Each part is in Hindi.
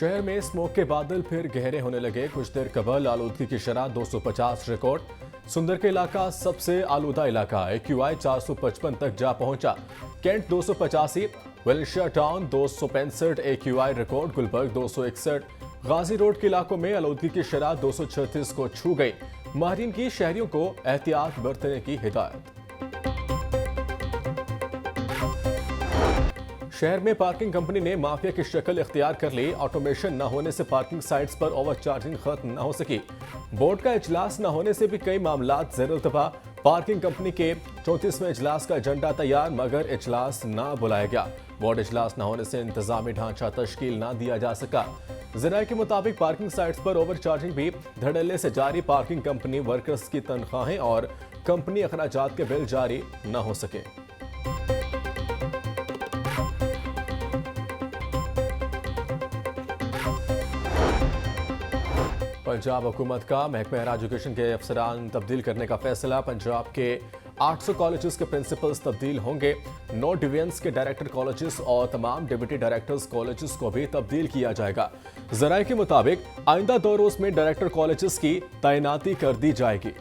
शहर में स्मोक के बादल फिर गहरे होने लगे। कुछ देर कबल आलूदगी की शरह 250 रिकॉर्ड। सुंदर के इलाका सबसे आलूदा इलाका, AQI 455 तक जा पहुंचा। Cantt 285, Valencia town 265 AQI record, Gulberg 261। Ghazi road के इलाकों में आलूदगी की शरह 236 को छू गई। माहिरीन की शहरियों को एहतियात बरतने की हिदायत। शहर में पार्किंग कंपनी ने माफिया की शक्ल इख्तियार कर ली। ऑटोमेशन न होने से पार्किंग साइट्स पर ओवरचार्जिंग खत्म न हो सकी। बोर्ड का इजलास न होने से भी कई मामलात ज़ेर-उल्तफा। पार्किंग कंपनी के 34वें इजलास का एजेंडा तैयार, मगर इजलास न बुलाया गया। बोर्ड इजलास न होने से इंतजामी ढांचा तश्कील न दिया जा सका। ज़राए के मुताबिक पार्किंग साइट्स पर ओवरचार्जिंग भी धड़ल्ले से जारी। पार्किंग कंपनी वर्कर्स की तनख्वाहें और कंपनी अखराजात के बिल जारी न हो सके। पंजाब हुकूमत का महकमा हायर एजुकेशन के अफसरान तब्दील करने का फैसला। पंजाब के 800 कॉलेजेस के प्रिंसिपल्स तब्दील होंगे। 9 डिवीजन्स के डायरेक्टर कॉलेजेस और तमाम डिप्टी डायरेक्टर्स कॉलेजेस को भी तब्दील किया जाएगा। ज़राए के मुताबिक आइंदा 2 रोज में डायरेक्टर कॉलेजेस की तैनाती कर दी जाएगी।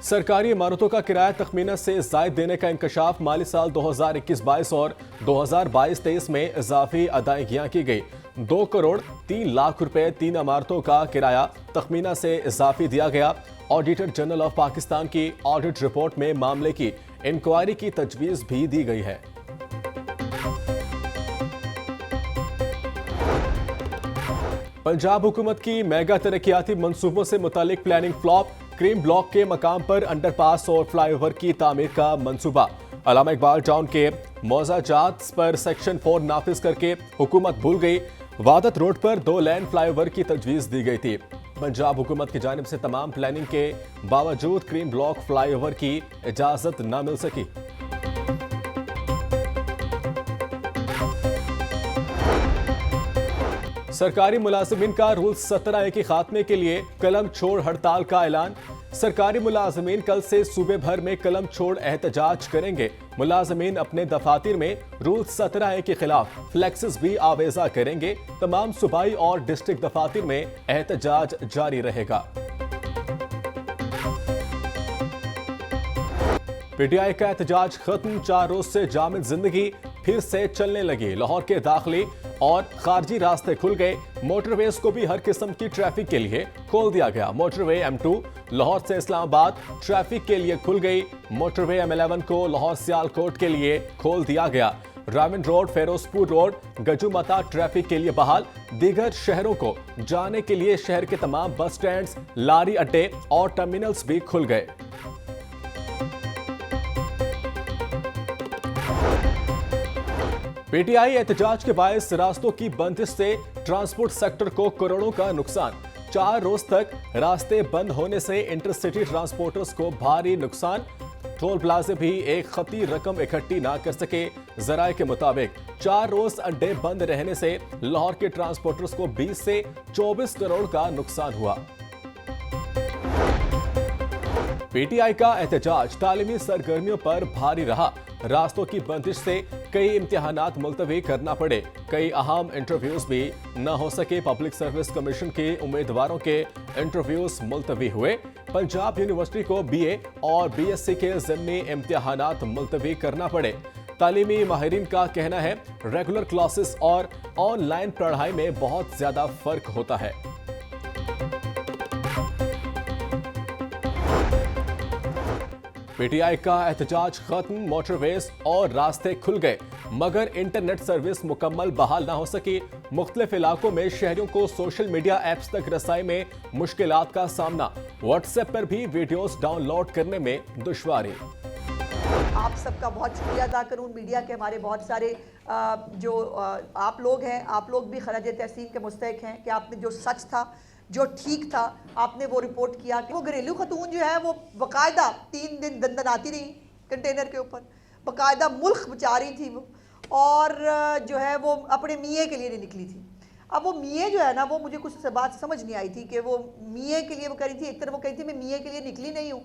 सरकारी इमारतों का किराया तखमीना से जायद देने का इंकशाफ। माली साल 2021-22 और 2022-23 में इजाफी अदायगियां की गई। 2 करोड़ 3 लाख रुपए 3 इमारतों का किराया तखमीना से इजाफी दिया गया। ऑडिटर जनरल ऑफ पाकिस्तान की ऑडिट रिपोर्ट में मामले की इंक्वायरी की तजवीज़ भी दी गई है। पंजाब हुकूमत की मेगा तरक्याती मंसूबों से मुतालिक प्लानिंग फ्लॉप। क्रीम ब्लॉक के मकाम पर अंडरपास और फ्लाईओवर की तामीर का मंसूबा। अल्लामा इकबाल टाउन के मौजाजात पर सेक्शन 4 नाफिज करके हुकूमत भूल गई। वादत रोड पर 2 लेन फ्लाईओवर की तजवीज़ दी गई थी। पंजाब हुकूमत की जानिब से तमाम प्लानिंग के बावजूद क्रीम ब्लॉक फ्लाईओवर की इजाजत न मिल सकी। सरकारी मुलाजिमीन का रूल 17A के खात्मे के लिए कलम छोड़ हड़ताल का ऐलान। सरकारी मुलाजिमीन कल से सूबे भर में कलम छोड़ एहतजाज करेंगे। मुलाजिमीन अपने दफातर में रूल 17A के खिलाफ फ्लेक्सेस भी आवेजा करेंगे। तमाम सूबाई और डिस्ट्रिक्ट दफातर में एहतजाज जारी रहेगा। PTI का एहतजाज खत्म। 4 रोज से जामिद जिंदगी फिर से चलने लगी। लाहौर के दाखिली और खारजी रास्ते खुल गए। मोटरवेज को भी हर किस्म की ट्रैफिक के लिए खोल दिया गया। मोटरवे M2 लाहौर से इस्लामाबाद ट्रैफिक के लिए खुल गई। मोटरवे M11 को लाहौर सियालकोट के लिए खोल दिया गया। Ravi road, Ferozepur road, Gajjumatta traffic के लिए बहाल। दीगर शहरों को जाने के लिए शहर के तमाम बस स्टैंड, लारी अड्डे और टर्मिनल्स भी खुल गए। PTI एहतजाज के बायस रास्तों की बंदिश से ट्रांसपोर्ट सेक्टर को करोड़ों का नुकसान। 4 रोज तक रास्ते बंद होने से इंटरसिटी ट्रांसपोर्टर्स को भारी नुकसान। टोल प्लाजे भी एक खती रकम इकट्ठी ना कर सके। जराए के मुताबिक 4 रोज अड्डे बंद रहने से लाहौर के ट्रांसपोर्टर्स को 20 से 24 करोड़ का नुकसान हुआ। PTI का एहतजाज तालीमी सरगर्मियों पर भारी रहा। रास्तों की बंदिश से कई इम्तिहानात मुलतवी करना पड़े। कई अहम इंटरव्यूज भी न हो सके। पब्लिक सर्विस कमीशन के उम्मीदवारों के इंटरव्यूज मुलतवी हुए। पंजाब यूनिवर्सिटी को BA और BSc के ज़िम्नी इम्तिहानात मुलतवी करना पड़े। तालीमी माहिरीन का कहना है रेगुलर क्लासेस और ऑनलाइन पढ़ाई में बहुत ज्यादा फर्क होता है। PTI का एहतजाज खत्म। मोटरवेज और रास्ते खुल गए, मगर इंटरनेट सर्विस मुकम्मल बहाल ना हो सकी। मुख्तलिफ इलाकों में शहरियों को सोशल मीडिया ऐप्स तक रसाई में मुश्किलात का सामना। व्हाट्सएप पर भी वीडियोस डाउनलोड करने में दुश्वारी। आप सबका बहुत शुक्रिया अदा करूँ। मीडिया के हमारे बहुत सारे आप लोग हैं, आप लोग भी खराज तहसीन के मुस्तहिक हैं कि आपने जो सच था, जो ठीक था, आपने वो रिपोर्ट किया कि वो घरेलू खतून जो है वो बाकायदा 3 दिन दंदनाती रही कंटेनर के ऊपर, बाकायदा मुल्क बचा रही थी वो, और जो है वो अपने मियाँ के लिए नहीं निकली थी। अब वो मियाँ जो है ना, वो मुझे कुछ बात समझ नहीं आई थी कि वो मियाँ के लिए वो कह रही थी। एक तरफ वो कह रही थी मैं मियाँ के लिए निकली नहीं हूँ,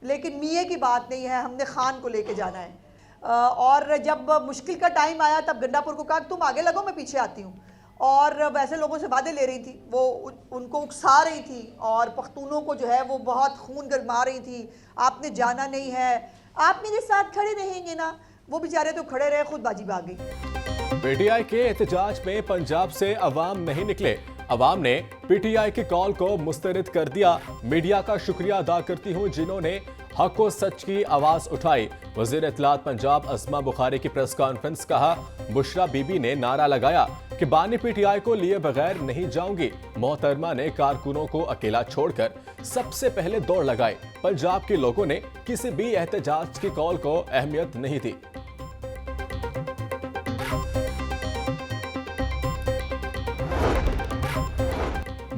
लेकिन मियाँ की बात नहीं है, हमने खान को लेके जाना है। और जब मुश्किल का टाइम आया तब गंडापुर को कहा तुम आगे लगो, मैं पीछे आती हूँ। और वैसे लोगों से वादे ले रही थी, वो उनको उकसा रही थी और पख्तूनों को जो है वो बहुत खून गरमा रही थी। आपने जाना नहीं है, आप मेरे साथ खड़े रहेंगे ना। वो बेचारे तो खड़े रहे, खुद बाजी भाग गई। पीटीआई के एहतजाज में पंजाब से अवाम नहीं निकले। अवाम ने पीटीआई की कॉल को मुस्तरद कर दिया। मीडिया का शुक्रिया अदा करती हूं जिन्होंने हक व सच की आवाज उठाई। वजीर इत्तलात पंजाब अस्मा बुखारी की प्रेस कॉन्फ्रेंस। कहा, बुशरा बीबी ने नारा लगाया कि बानी पीटीआई को लिए बगैर नहीं जाऊंगी। मोहतरमा ने कारकुनों को अकेला छोड़कर सबसे पहले दौड़ लगाई। पंजाब के लोगों ने किसी भी एहतजाज की कॉल को अहमियत नहीं दी।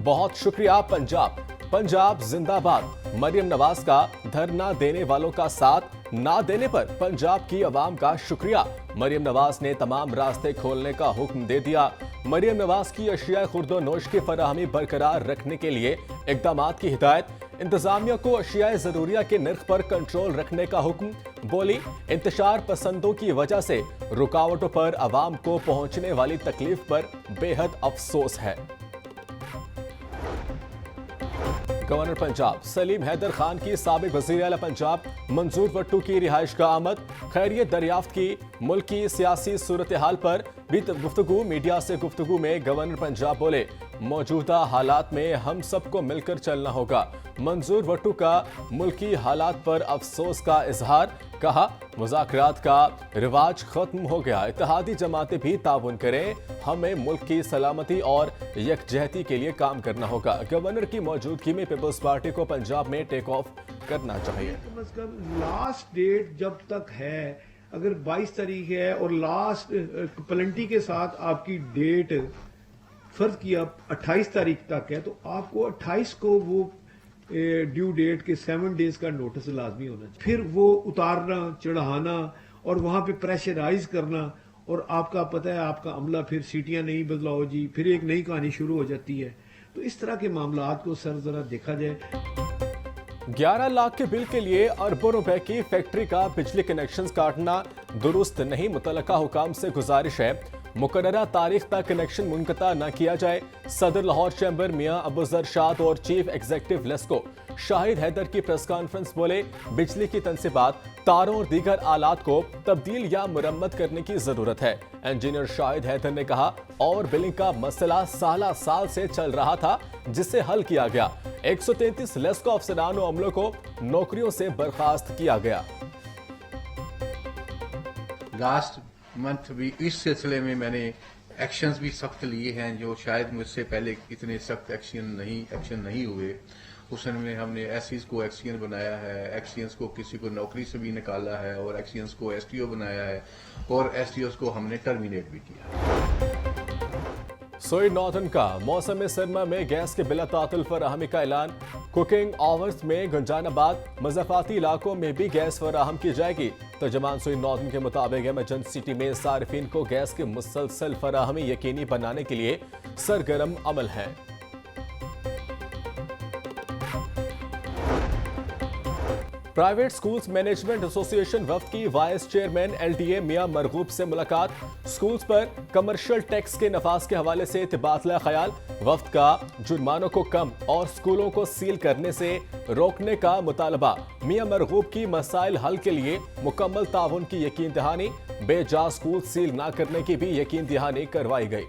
बहुत शुक्रिया पंजाब, पंजाब जिंदाबाद। मरियम नवाज का धरना देने वालों का साथ ना देने पर पंजाब की आवाम का शुक्रिया। मरियम नवाज ने तमाम रास्ते खोलने का हुक्म दे दिया। मरियम नवाज की अशिया खुर्दो नोश की फराहमी बरकरार रखने के लिए इकदामात की हिदायत। इंतजामिया को अशिया जरूरिया के नर्ख पर कंट्रोल रखने का हुक्म। बोली, इंतशार पसंदों की वजह से रुकावटों पर आवाम को पहुंचने वाली तकलीफ पर बेहद अफसोस है। गवर्नर पंजाब सलीम हैदर खान की साबिक वज़ीर आला पंजाब मंजूर वट्टू की रिहाइश का आमद। खैरियत दरियाफ्त की मुल्क की सियासी सूरत हाल पर भी गुफ्तगू। मीडिया से गुफ्तगू में गवर्नर पंजाब बोले, मौजूदा हालात में हम सबको मिलकर चलना होगा। मंजूर वट्टू का मुल्की हालात पर अफसोस का इजहार। कहा, मुज़ाकरात का रिवाज खत्म हो गया, इत्तेहादी जमातें भी ताउन करें। हमें मुल्क की सलामती और यकजहती के लिए काम करना होगा। गवर्नर की मौजूदगी में पीपल्स पार्टी को पंजाब में टेक ऑफ करना चाहिए। कम से कम लास्ट डेट जब तक है, अगर 22 तारीख है और लास्ट पेनल्टी के साथ आपकी डेट फर्ज किया 28 तारीख तक है, तो आपको 28 को वो ड्यू डेट के 7 डेज का नोटिस लाजमी होना चाहिए। फिर वो उतारना, चढ़ाना और वहां पे प्रेशराइज करना, और आपका पता है आपका अमला फिर सीटियां नहीं बदलाओ जी, फिर एक नई कहानी शुरू हो जाती है। तो इस तरह के मामलात को सर जरा देखा जाए। 11 लाख के बिल के लिए अरबों रुपए की फैक्ट्री का बिजली कनेक्शन काटना दुरुस्त नहीं। मुतल्लका हुकाम से गुजारिश है मुकर्ररा तारीख तक कनेक्शन मुनक़ता न किया जाए। सदर लाहौर चैम्बर मियां अबूजर शाद और चीफ एग्जीक्यूटिव लेस्को शाहिद हैदर की प्रेस कॉन्फ्रेंस बोले, बिजली की तनसीबात, तारों और दीगर आलात को तब्दील या मुरम्मत करने की जरूरत है। इंजीनियर शाहिद हैदर ने कहा, और बिलिंग का मसला साल से चल रहा था जिसे हल किया गया। 133 लेस्को अफसरान और अमलों को नौकरियों से बर्खास्त किया गया। लास्ट मंथ भी इस सिलसिले में मैंने एक्शंस भी सख्त लिए हैं, जो शायद मुझसे पहले इतने सख्त एक्शन नहीं हुए। उस में हमने एससीज को एक्सीएन बनाया है, एक्सीएंस को किसी को नौकरी से भी निकाला है, और एक्सीएंस को एसटीओ बनाया है, और एसटीओस को हमने टर्मिनेट भी किया। सोई नॉर्दर्न का मौसम सरमा में गैस के बिला तातुल फराहमी का ऐलान। कुकिंग आवर्स में गुंजानाबाद मज़ाफ़ाती इलाकों में भी गैस फराहम की जाएगी। तर्जमान सोई नॉर्दर्न के मुताबिक इमरजेंसी सिटी में सार्फिन को गैस की मुसलसल फराहमी यकीनी बनाने के लिए सरगर्म अमल है। प्राइवेट स्कूल्स मैनेजमेंट एसोसिएशन वफ्द की वाइस चेयरमैन एलडीए मियां मरगूब से मुलाकात। स्कूल्स पर कमर्शियल टैक्स के नफाज के हवाले से तबादला ख्याल। वफ्द का जुर्मानों को कम और स्कूलों को सील करने से रोकने का मुतालबा। मियां मरगूब की मसाइल हल के लिए मुकम्मल ताउन की यकीन दहानी। बेजा स्कूल सील न करने की भी यकीन दहानी करवाई गई।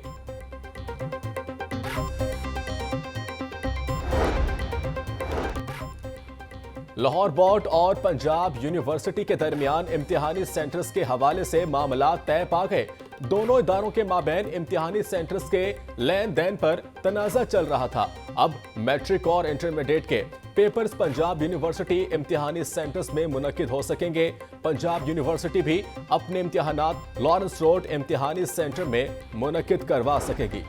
लाहौर बोर्ड और पंजाब यूनिवर्सिटी के दरमियान इम्तिहानी सेंटर्स के हवाले से मामला तय पा गए। दोनों इदारों के माबैन इम्तिहानी सेंटर्स के लेन देन पर तनाज़ा चल रहा था। अब मैट्रिक और इंटरमीडिएट के पेपर्स पंजाब यूनिवर्सिटी इम्तिहानी सेंटर्स में मुनक्किद हो सकेंगे। पंजाब यूनिवर्सिटी भी अपने इम्तिहानात लॉरेंस रोड इम्तिहानी सेंटर में मुनक्किद करवा सकेगी।